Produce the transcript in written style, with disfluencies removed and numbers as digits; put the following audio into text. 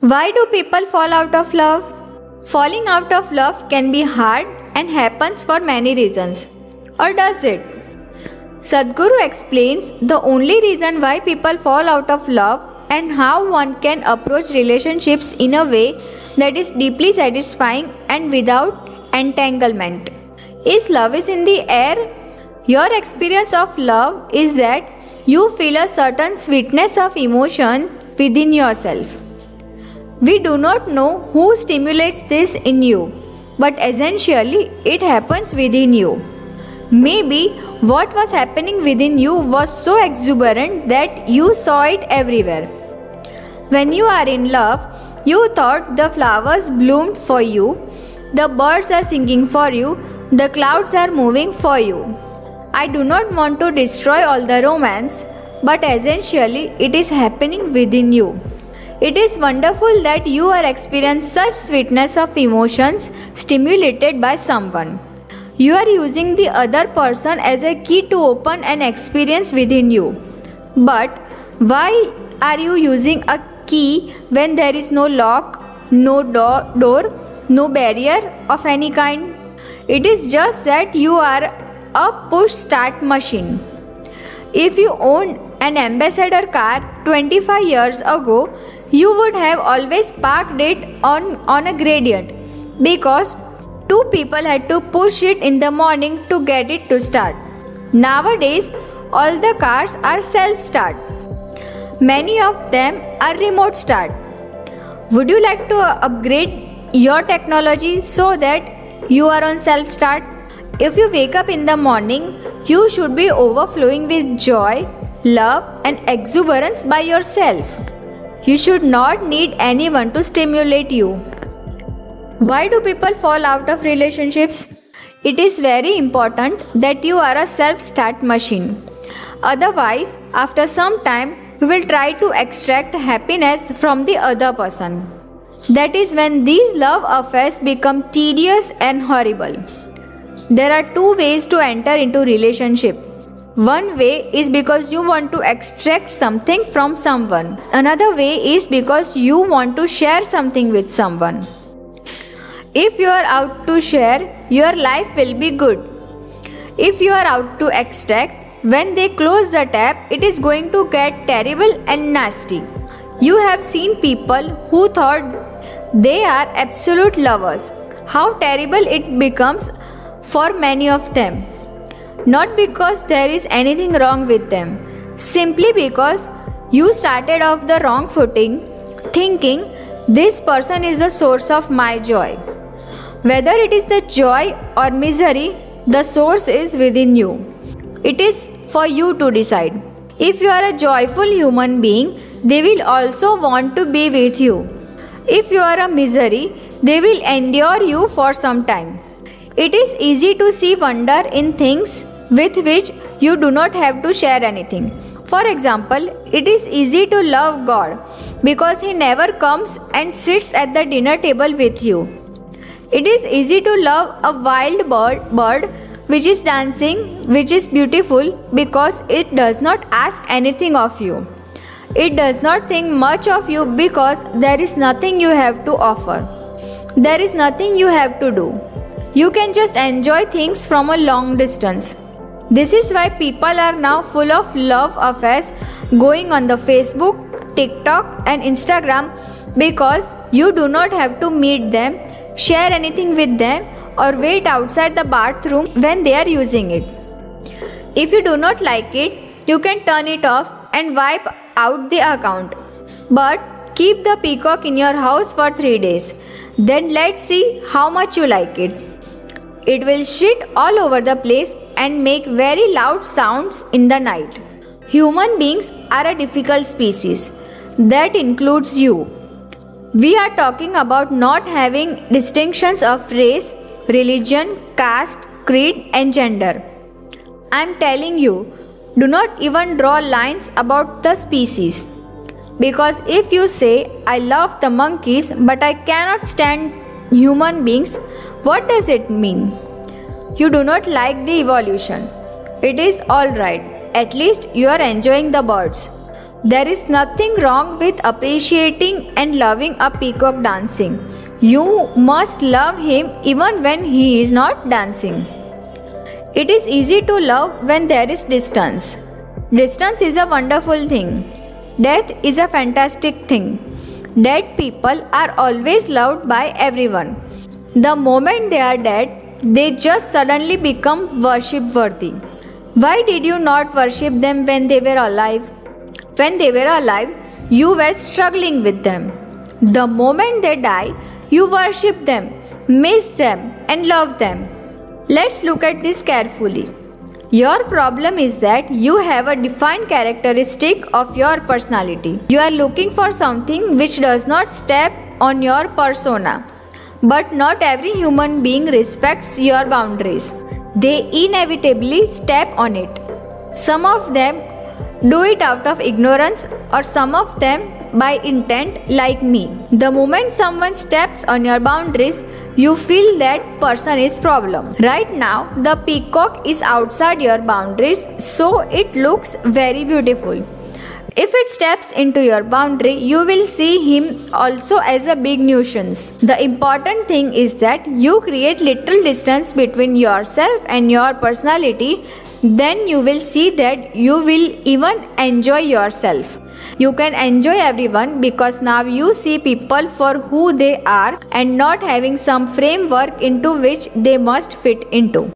Why do people fall out of love? Falling out of love can be hard and happens for many reasons. Or does it? Sadhguru explains the only reason why people fall out of love and how one can approach relationships in a way that is deeply satisfying and without entanglement. Is love is in the air? Your experience of love is that you feel a certain sweetness of emotion within yourself. We do not know who stimulates this in you, but essentially it happens within you. Maybe what was happening within you was so exuberant that you saw it everywhere. When you are in love, you thought the flowers bloomed for you, the birds are singing for you, the clouds are moving for you. I do not want to destroy all the romance, but essentially it is happening within you. It is wonderful that you are experiencing such sweetness of emotions stimulated by someone. You are using the other person as a key to open an experience within you. But why are you using a key when there is no lock, no door, no barrier of any kind? It is just that you are a push start machine. If you owned an Ambassador car 25 years ago, you would have always parked it on a gradient because two people had to push it in the morning to get it to start. Nowadays, all the cars are self-start. Many of them are remote start. Would you like to upgrade your technology so that you are on self-start? If you wake up in the morning, you should be overflowing with joy, love, and exuberance by yourself. You should not need anyone to stimulate you. Why do people fall out of relationships? It is very important that you are a self-start machine. Otherwise, after some time, you will try to extract happiness from the other person. That is when these love affairs become tedious and horrible. There are two ways to enter into relationship. One way is because you want to extract something from someone. Another way is because you want to share something with someone. If you are out to share, your life will be good. If you are out to extract, when they close the tap, it is going to get terrible and nasty. You have seen people who thought they are absolute lovers. How terrible it becomes for many of them. Not because there is anything wrong with them, simply because you started off the wrong footing, thinking this person is the source of my joy. Whether it is the joy or misery, the source is within you. It is for you to decide. If you are a joyful human being, they will also want to be with you. If you are a misery, they will endure you for some time. It is easy to see wonder in things with which you do not have to share anything. For example, it is easy to love God because He never comes and sits at the dinner table with you. It is easy to love a wild bird which is dancing, which is beautiful because it does not ask anything of you. It does not think much of you because there is nothing you have to offer. There is nothing you have to do. You can just enjoy things from a long distance. This is why people are now full of love affairs going on the Facebook, TikTok and Instagram because you do not have to meet them, share anything with them or wait outside the bathroom when they are using it. If you do not like it, you can turn it off and wipe out the account. But keep the peacock in your house for 3 days. Then let's see how much you like it. It will shit all over the place and make very loud sounds in the night. Human beings are a difficult species. That includes you. We are talking about not having distinctions of race, religion, caste, creed and gender. I am telling you, do not even draw lines about the species. Because if you say, I love the monkeys but I cannot stand human beings, what does it mean? You do not like the evolution. It is alright. At least you are enjoying the birds. There is nothing wrong with appreciating and loving a peacock dancing. You must love him even when he is not dancing. It is easy to love when there is distance. Distance is a wonderful thing. Death is a fantastic thing. Dead people are always loved by everyone. The moment they are dead, they just suddenly become worship-worthy. Why did you not worship them when they were alive? When they were alive, you were struggling with them. The moment they die, you worship them, miss them, and love them. Let's look at this carefully. Your problem is that you have a defined characteristic of your personality. You are looking for something which does not step on your persona. But not every human being respects your boundaries. They inevitably step on it. Some of them do it out of ignorance, or some of them by intent, like me. The moment someone steps on your boundaries, you feel that person is problem. Right now, the peacock is outside your boundaries, so it looks very beautiful. If it steps into your boundary, you will see him also as a big nuisance. The important thing is that you create little distance between yourself and your personality. Then you will see that you will even enjoy yourself. You can enjoy everyone because now you see people for who they are and not having some framework into which they must fit into.